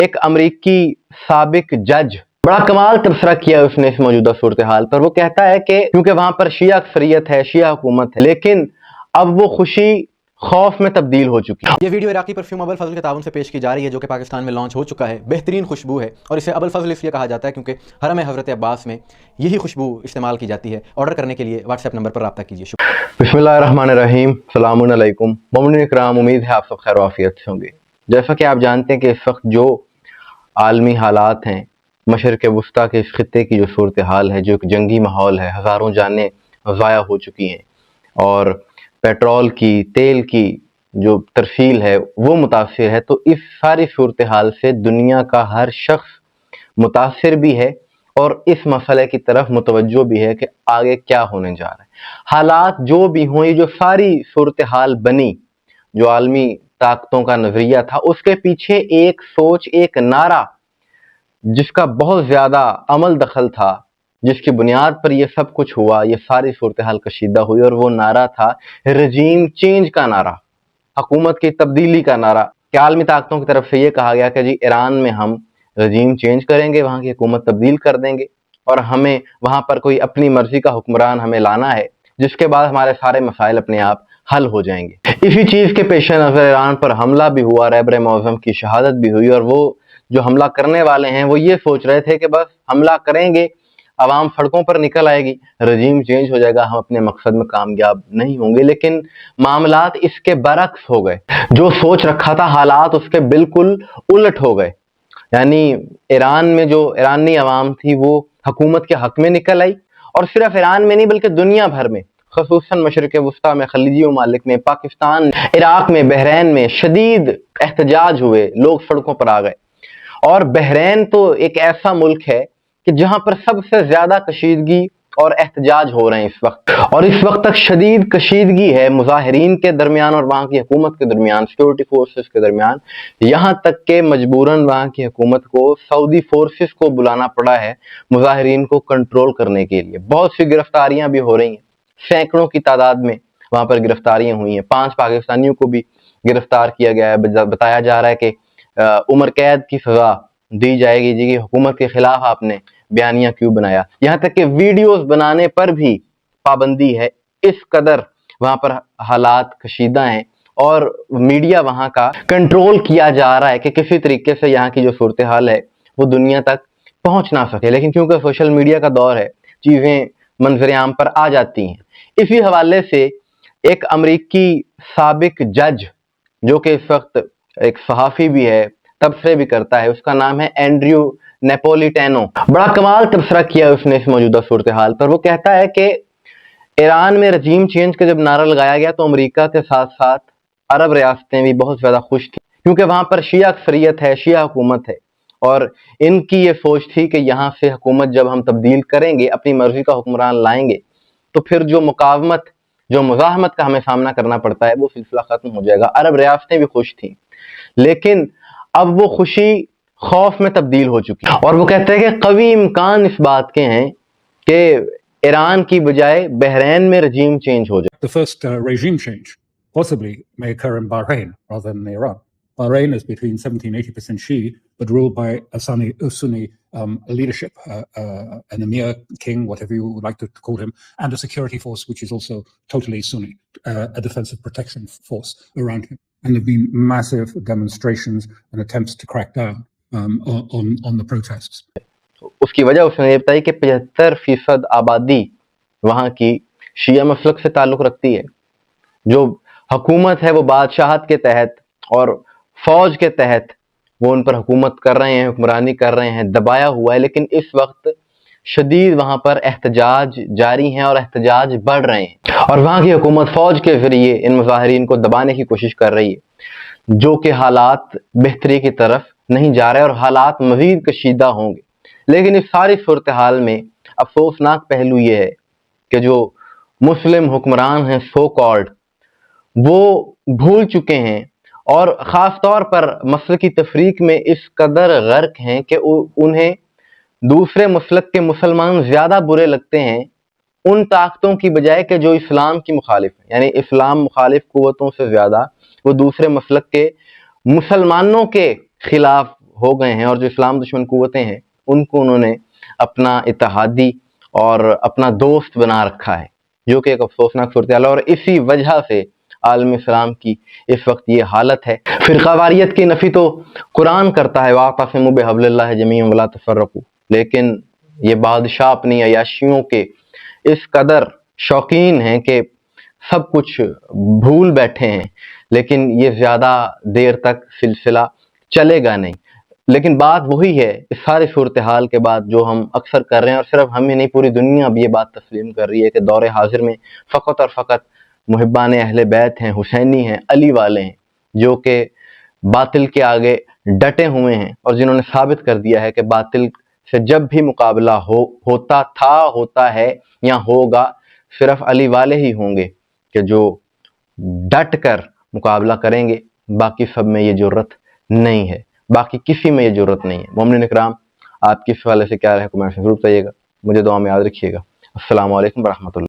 ایک امریکی سابق جج بڑا کمال تبصرہ کیا اس نے اس موجودہ صورتحال پر۔ وہ کہتا ہے کہ کیونکہ وہاں پر شیعہ اکثریت ہے، شیعہ حکومت ہے، لیکن اب وہ خوشی خوف میں تبدیل ہو چکی ہے۔ یہ ویڈیو عراقی پرفیوم ابو الفضل کے تعاون سے پیش کی جا رہی ہے، جو کہ پاکستان میں لانچ ہو چکا ہے۔ بہترین خوشبو ہے اور اسے ابو الفضل اس لیے کہا جاتا ہے کیونکہ حرم حضرت عباس میں یہی خوشبو استعمال کی جاتی ہے۔ آرڈر کرنے کے لیے واٹس ایپ نمبر پر رابطہ کیجیے۔ بسم اللہ الرحمن الرحیم، السلام علیکم مومنین اکرام، امید ہے آپ سب خیر و عافیت سے ہوں گے۔ جیسا کہ آپ جانتے ہیں کہ اس وقت جو عالمی حالات ہیں، مشرق وسطیٰ کے اس خطے کی جو صورتحال ہے، جو ایک جنگی ماحول ہے، ہزاروں جانیں ضائع ہو چکی ہیں اور پیٹرول کی، تیل کی جو ترسیل ہے وہ متاثر ہے، تو اس ساری صورتحال سے دنیا کا ہر شخص متاثر بھی ہے اور اس مسئلے کی طرف متوجہ بھی ہے کہ آگے کیا ہونے جا رہا ہے۔ حالات جو بھی ہوں، یہ جو ساری صورتحال بنی، جو عالمی طاقتوں کا نظریہ تھا، اس کے پیچھے ایک سوچ، ایک نعرہ جس کا بہت زیادہ عمل دخل تھا، جس کی بنیاد پر یہ سب کچھ ہوا، یہ ساری صورتحال کشیدہ ہوئی، اور وہ نعرہ تھا رجیم چینج کا نعرہ، حکومت کی تبدیلی کا نعرہ۔ کہ عالمی طاقتوں کی طرف سے یہ کہا گیا کہ جی ایران میں ہم رجیم چینج کریں گے، وہاں کی حکومت تبدیل کر دیں گے، اور ہمیں وہاں پر کوئی اپنی مرضی کا حکمران ہمیں لانا ہے، جس کے بعد ہمارے سارے مسائل اپنے آپ حل ہو جائیں گے۔ اسی چیز کے پیش نظر ایران پر حملہ بھی ہوا، رہبر معظم کی شہادت بھی ہوئی، اور وہ جو حملہ کرنے والے ہیں وہ یہ سوچ رہے تھے کہ بس حملہ کریں گے، عوام سڑکوں پر نکل آئے گی، رجیم چینج ہو جائے گا، ہم اپنے مقصد میں کامیاب نہیں ہوں گے۔ لیکن معاملات اس کے برعکس ہو گئے، جو سوچ رکھا تھا حالات اس کے بالکل الٹ ہو گئے۔ یعنی ایران میں جو ایرانی عوام تھی وہ حکومت کے حق میں نکل آئی، اور صرف ایران میں نہیں بلکہ دنیا بھر میں، خصوصاً مشرق وسطیٰ میں، خلیجی ممالک میں، پاکستان، عراق میں، بحرین میں شدید احتجاج ہوئے، لوگ سڑکوں پر آ گئے۔ اور بحرین تو ایک ایسا ملک ہے کہ جہاں پر سب سے زیادہ کشیدگی اور احتجاج ہو رہے ہیں اس وقت، اور اس وقت تک شدید کشیدگی ہے مظاہرین کے درمیان اور وہاں کی حکومت کے درمیان، سیکورٹی فورسز کے درمیان، یہاں تک کہ مجبوراً وہاں کی حکومت کو سعودی فورسز کو بلانا پڑا ہے مظاہرین کو کنٹرول کرنے کے لیے۔ بہت سی گرفتاریاں بھی ہو رہی ہیں، سینکڑوں کی تعداد میں وہاں پر گرفتاریاں ہوئی ہیں، 5 پاکستانیوں کو بھی گرفتار کیا گیا ہے۔ بتایا جا رہا ہے کہ عمر قید کی سزا دی جائے گی جی، حکومت کے خلاف آپ نے بیانیہ کیوں بنایا۔ یہاں تک کہ ویڈیوز بنانے پر بھی پابندی ہے، اس قدر وہاں پر حالات کشیدہ ہیں، اور میڈیا وہاں کا کنٹرول کیا جا رہا ہے کہ کسی طریقے سے یہاں کی جو صورتحال ہے وہ دنیا تک پہنچ نہ سکے۔ لیکن کیونکہ سوشل میڈیا کا دور ہے، چیزیں منظر عام پر آ جاتی ہیں۔ اسی حوالے سے ایک امریکی سابق جج، جو کہ اس وقت ایک صحافی بھی ہے، تبصرے بھی کرتا ہے، اس کا نام ہے اینڈریو نیپولیٹینو، بڑا کمال تبصرہ کیا اس نے اس موجودہ صورتحال پر۔ وہ کہتا ہے کہ ایران میں رجیم چینج کا جب نعرہ لگایا گیا تو امریکہ کے ساتھ ساتھ عرب ریاستیں بھی بہت زیادہ خوش تھیں، کیونکہ وہاں پر شیعہ اکثریت ہے، شیعہ حکومت ہے، اور ان کی یہ سوچ تھی کہ یہاں سے حکومت جب ہم تبدیل کریں گے، اپنی مرضی کا حکمران لائیں گے، تو پھر جو مقاومت، جو مزاحمت کا ہمیں سامنا کرنا پڑتا ہے وہ سلسلہ ختم ہو جائے گا۔ عرب ریاستیں بھی خوش تھیں، لیکن اب وہ خوشی خوف میں تبدیل ہو چکی ہے، اور وہ کہتے ہیں کہ قوی امکان اس بات کے ہیں کہ ایران کی بجائے بحرین میں رجیم چینج ہو جائے۔ The first regime change possibly may occur in Bahrain rather than Iran. Bahrain is between 70 and 80% Shia, but ruled by a Sunni leadership, an emir, king, whatever you would like to call him, and a security force which is also totally Sunni, a defensive protection force around him. And there have been massive demonstrations and attempts to crack down on the protests. اس کی وجہ اس نے یہ بتائی کہ 75% آبادی وہاں کی شیعہ مسلک سے تعلق رکھتی ہے، جو حکومت ہے وہ بادشاہت کے تحت اور فوج کے تحت وہ ان پر حکومت کر رہے ہیں، حکمرانی کر رہے ہیں، دبایا ہوا ہے۔ لیکن اس وقت شدید وہاں پر احتجاج جاری ہیں اور احتجاج بڑھ رہے ہیں، اور وہاں کی حکومت فوج کے ذریعے ان مظاہرین کو دبانے کی کوشش کر رہی ہے، جو کہ حالات بہتری کی طرف نہیں جا رہے اور حالات مزید کشیدہ ہوں گے۔ لیکن اس ساری صورتحال میں افسوسناک پہلو یہ ہے کہ جو مسلم حکمران ہیں سو کالڈ، وہ بھول چکے ہیں، اور خاص طور پر مسلکی تفریق میں اس قدر غرق ہیں کہ انہیں دوسرے مسلک کے مسلمان زیادہ برے لگتے ہیں ان طاقتوں کی بجائے کہ جو اسلام کی مخالف ہیں۔ یعنی اسلام مخالف قوتوں سے زیادہ وہ دوسرے مسلک کے مسلمانوں کے خلاف ہو گئے ہیں اور جو اسلام دشمن قوتیں ہیں ان کو انہوں نے اپنا اتحادی اور اپنا دوست بنا رکھا ہے، جو کہ ایک افسوسناک صورتحال ہے، اور اسی وجہ سے عالم اسلام کی اس وقت یہ حالت ہے۔ فرقہ واریت کی نفی تو قرآن کرتا ہے، وَاعْتَصِمُوا بِحَبْلِ اللَّهِ جَمِيعًا وَلَا تَفَرَّقُوا، لیکن یہ بادشاہ اپنی عیاشیوں کے اس قدر شوقین ہیں کہ سب کچھ بھول بیٹھے ہیں، لیکن یہ زیادہ دیر تک سلسلہ چلے گا نہیں۔ لیکن بات وہی ہے، اس ساری صورتحال کے بعد جو ہم اکثر کر رہے ہیں، اور صرف ہم ہی نہیں پوری دنیا اب یہ بات تسلیم کر رہی ہے کہ دور حاضر میں فقط اور فقط محبان اہل بیت ہیں، حسینی ہیں، علی والے ہیں، جو کہ باطل کے آگے ڈٹے ہوئے ہیں اور جنہوں نے ثابت کر دیا ہے کہ باطل سے جب بھی مقابلہ ہوتا تھا، ہوتا ہے یا ہوگا، صرف علی والے ہی ہوں گے کہ جو ڈٹ کر مقابلہ کریں گے، باقی سب میں یہ جرت نہیں ہے، باقی کسی میں یہ جرت نہیں ہے۔ مومنین اکرام، آپ کی اس حوالے سے کیا رائے ہے کمنٹ میں ضرور بتائیے گا، مجھے دعا میں یاد رکھیے گا۔ السلام علیکم ورحمۃ اللہ۔